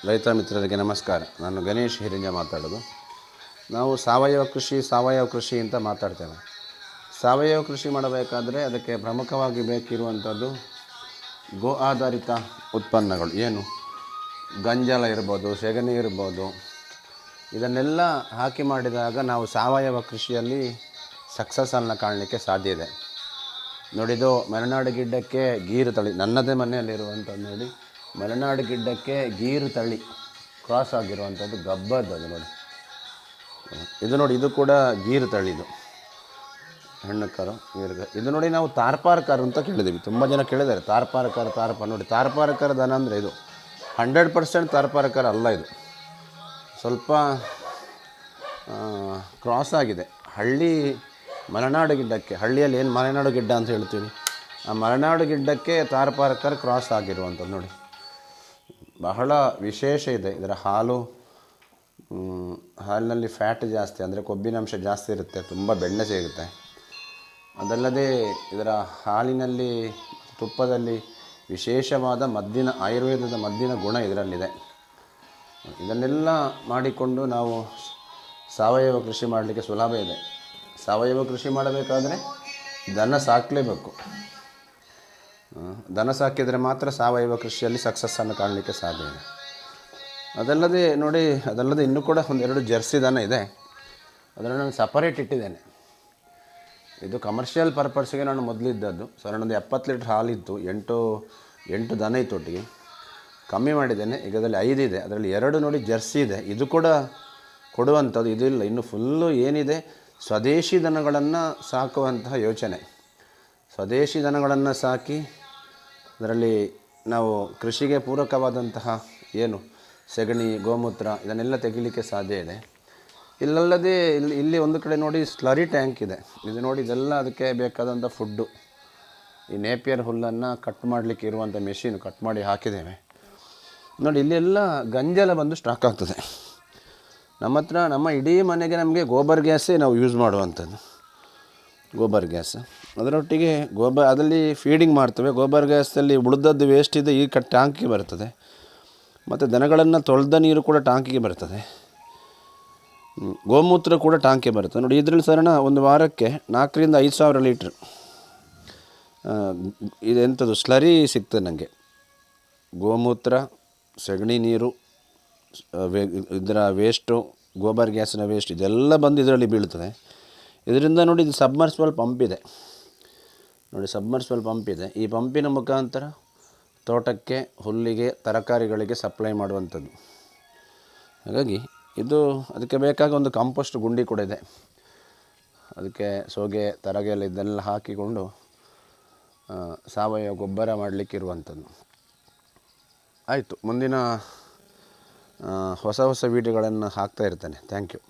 ರೈತ ಮಿತ್ರರಿಗೆ ನಮಸ್ಕಾರ. ನಾನು ಗಣೇಶ್ ಹಿರಿಂಜ ಮಾತಾಡೋದು. ನಾವು ಸಾವಯವ ಕೃಷಿ ಅಂತ ಮಾತಾಡ್ತೇವೆ. ಸಾವಯವ ಕೃಷಿ ಮಾಡಬೇಕಾದ್ರೆ ಅದಕ್ಕೆ ಪ್ರಮುಖವಾಗಿ ಬೇಕಿರುವಂಥದ್ದು ಗೋ ಆಧಾರಿತ ಉತ್ಪನ್ನಗಳು. ಏನು ಗಂಜಲ ಇರ್ಬೋದು, ಸೆಗಣಿ ಇರ್ಬೋದು, ಇದನ್ನೆಲ್ಲ ಹಾಕಿ ಮಾಡಿದಾಗ ನಾವು ಸಾವಯವ ಕೃಷಿಯಲ್ಲಿ ಸಕ್ಸಸ್ಸನ್ನು ಕಾಣಲಿಕ್ಕೆ ಸಾಧ್ಯ ಇದೆ. ನೋಡಿದು ಮಲೆನಾಡು ಗಿಡ್ಡಕ್ಕೆ ಗೀರು ತಳಿ, ನನ್ನದೇ ಮನೆಯಲ್ಲಿರುವಂಥದ್ದು. ನೋಡಿ, ಮಲೆನಾಡು ಗಿಡ್ಡಕ್ಕೆ ಗೀರು ತಳಿ ಕ್ರಾಸ್ ಆಗಿರುವಂಥದ್ದು ಗಬ್ಬದ್ದು. ಅದು ನೋಡಿ, ಇದು ನೋಡಿ, ಇದು ಕೂಡ ಗೀರು ತಳಿದು ಹೆಣ್ಣು ಕರು ಗೀರು. ಇದು ನೋಡಿ, ನಾವು ತಾರ್ಪಾರ್ಕರ್ ಅಂತ ಕೇಳಿದ್ದೀವಿ, ತುಂಬ ಜನ ಕೇಳಿದ್ದಾರೆ. ತಾರ್ಪಾರ್ಕರ್ ನೋಡಿ, ತಾರ್ಪಾರ್ಕರ್ ದನ ಅಂದರೆ ಇದು 100% ತಾರ್ಪಾರ್ಕರ್ ಅಲ್ಲ. ಇದು ಸ್ವಲ್ಪ ಕ್ರಾಸ್ ಆಗಿದೆ. ಮಲೆನಾಡು ಗಿಡ್ಡಕ್ಕೆ, ಹಳ್ಳಿಯಲ್ಲಿ ಏನು ಮಲೆನಾಡು ಗಿಡ್ಡ ಅಂತ ಹೇಳ್ತೀವಿ, ಆ ಮಲೆನಾಡು ಗಿಡ್ಡಕ್ಕೆ ತಾರ್ಪಾರ್ಕರ್ ಕ್ರಾಸ್ ಆಗಿರುವಂಥದ್ದು. ನೋಡಿ, ಬಹಳ ವಿಶೇಷ ಇದೆ. ಇದರ ಹಾಲಿನಲ್ಲಿ ಫ್ಯಾಟ್ ಜಾಸ್ತಿ, ಅಂದರೆ ಕೊಬ್ಬಿನಾಂಶ ಜಾಸ್ತಿ ಇರುತ್ತೆ, ತುಂಬ ಬೆಣ್ಣೆ ಸಿಗುತ್ತೆ. ಅದಲ್ಲದೆ ಇದರ ಹಾಲಿನಲ್ಲಿ, ತುಪ್ಪದಲ್ಲಿ ವಿಶೇಷವಾದ ಆಯುರ್ವೇದದ ಮದ್ದಿನ ಗುಣ ಇದರಲ್ಲಿದೆ. ಇದನ್ನೆಲ್ಲ ಮಾಡಿಕೊಂಡು ನಾವು ಸಾವಯವ ಕೃಷಿ ಮಾಡಲಿಕ್ಕೆ ಸುಲಭ ಇದೆ. ಸಾವಯವ ಕೃಷಿ ಮಾಡಬೇಕಾದ್ರೆ ದನ ಸಾಕಲೇಬೇಕು. ದನ ಸಾಕಿದರೆ ಮಾತ್ರ ಸಾವಯವ ಕೃಷಿಯಲ್ಲಿ ಸಕ್ಸಸ್ಸನ್ನು ಕಾಣಲಿಕ್ಕೆ ಸಾಧ್ಯ ಇದೆ. ಅದಲ್ಲದೆ ಇನ್ನೂ ಕೂಡ ಒಂದೆರಡು ಜರ್ಸಿ ದನ ಇದೆ. ಅದನ್ನು ನಾನು ಸಪರೇಟ್ ಇಟ್ಟಿದ್ದೇನೆ. ಇದು ಕಮರ್ಷಿಯಲ್ ಪರ್ಪಸ್ಗೆ ನಾನು ಮೊದಲಿದ್ದದ್ದು. ನನ್ನೊಂದು 70 ಲೀಟ್ರ್ ಹಾಲಿತ್ತು, 8 ದನ ಇತ್ತು ಒಟ್ಟಿಗೆ. ಕಮ್ಮಿ ಮಾಡಿದ್ದೇನೆ. ಈಗ ಅದರಲ್ಲಿ 5 ಇದೆ. ಅದರಲ್ಲಿ 2 ನೋಡಿ ಜರ್ಸಿ ಇದೆ. ಇದು ಕೂಡ ಕೊಡುವಂಥದ್ದು. ಇದು ಇಲ್ಲ, ಇನ್ನು ಫುಲ್ಲು ಏನಿದೆ ಸ್ವದೇಶಿ ದನಗಳನ್ನು ಸಾಕುವಂತಹ ಯೋಚನೆ. ಸ್ವದೇಶಿ ದನಗಳನ್ನು ಸಾಕಿ ಅದರಲ್ಲಿ ನಾವು ಕೃಷಿಗೆ ಪೂರಕವಾದಂತಹ ಏನು ಸೆಗಣಿ, ಗೋಮೂತ್ರ ಇದನ್ನೆಲ್ಲ ತೆಗಿಲಿಕ್ಕೆ ಸಾಧ್ಯ ಇದೆ. ಇಲ್ಲಲ್ಲದೆ ಇಲ್ಲಿ ಒಂದು ಕಡೆ ನೋಡಿ ಸ್ಲರಿ ಟ್ಯಾಂಕ್ ಇದೆ. ಇದು ನೋಡಿ, ಇದೆಲ್ಲ ಅದಕ್ಕೆ ಬೇಕಾದಂಥ ಫುಡ್ಡು. ಈ ನೇಪಿಯರ್ ಹುಲ್ಲನ್ನು ಕಟ್ ಮಾಡಲಿಕ್ಕೆ ಇರುವಂಥ ಮೆಷಿನ್ ಕಟ್ ಮಾಡಿ ಹಾಕಿದ್ದೇವೆ. ನೋಡಿ, ಇಲ್ಲೆಲ್ಲ ಗಂಜಲ ಬಂದು ಸ್ಟಾಕ್ ಆಗ್ತದೆ. ನಮ್ಮ ಇಡೀ ಮನೆಗೆ ನಮಗೆ ಗೋಬರ್ ಗ್ಯಾಸೇ ನಾವು ಯೂಸ್ ಮಾಡುವಂಥದ್ದು. ಗೋಬರ್ ಗ್ಯಾಸ್, ಅದರೊಟ್ಟಿಗೆ ಅದರಲ್ಲಿ ಫೀಡಿಂಗ್ ಮಾಡ್ತೇವೆ. ಗೋಬರ್ ಗ್ಯಾಸಲ್ಲಿ ಉಳಿದದ್ದು ವೇಸ್ಟ್ ಇದೆ, ಈ ಟ್ಯಾಂಕಿಗೆ ಬರ್ತದೆ. ಮತ್ತು ದನಗಳನ್ನು ತೊಳೆದ ನೀರು ಕೂಡ ಟ್ಯಾಂಕಿಗೆ ಬರ್ತದೆ. ಗೋಮೂತ್ರ ಕೂಡ ಟ್ಯಾಂಕಿಗೆ ಬರ್ತದೆ. ನೋಡಿ, ಇದರಲ್ಲಿ ಒಂದು ವಾರಕ್ಕೆ 4 ರಿಂದ 5 ಸಾವಿರ ಲೀಟ್ರ್ ಇದೆಂಥದ್ದು ಸ್ಲರಿ ಸಿಗ್ತದೆ ನನಗೆ. ಗೋಮೂತ್ರ, ಸಗಣಿ ನೀರು, ಇದರ ವೇಸ್ಟು, ಗೋಬರ್ ಗ್ಯಾಸಿನ ವೇಸ್ಟ್, ಇದೆಲ್ಲ ಬಂದು ಇದರಲ್ಲಿ ಬೀಳ್ತದೆ. ಇದರಿಂದ ನೋಡಿ, ಇದು ಸಬ್ಮರ್ಸಿಬಲ್ ಪಂಪ್ ಇದೆ. ನೋಡಿ, ಸಬ್ಮರ್ಸಿಬಲ್ ಪಂಪ್ ಇದೆ. ಈ ಪಂಪಿನ ಮುಖಾಂತರ ತೋಟಕ್ಕೆ, ಹುಲ್ಲಿಗೆ, ತರಕಾರಿಗಳಿಗೆ ಸಪ್ಲೈ ಮಾಡುವಂಥದ್ದು. ಹಾಗಾಗಿ ಅದಕ್ಕೆ ಬೇಕಾಗಿ ಒಂದು ಕಾಂಪೋಸ್ಟ್ ಗುಂಡಿ ಕೂಡ ಇದೆ. ಅದಕ್ಕೆ ಸೋಗೆ, ತರಗೆಲ್ಲ ಇದೆಲ್ಲ ಹಾಕಿಕೊಂಡು ಸಾವಯವ ಗೊಬ್ಬರ ಮಾಡಲಿಕ್ಕೆ ಇರುವಂಥದ್ದು. ಆಯಿತು, ಮುಂದಿನ ಹೊಸ ವೀಡಿಯೋಗಳನ್ನು ಹಾಕ್ತಾ ಇರ್ತೇನೆ. Thank you.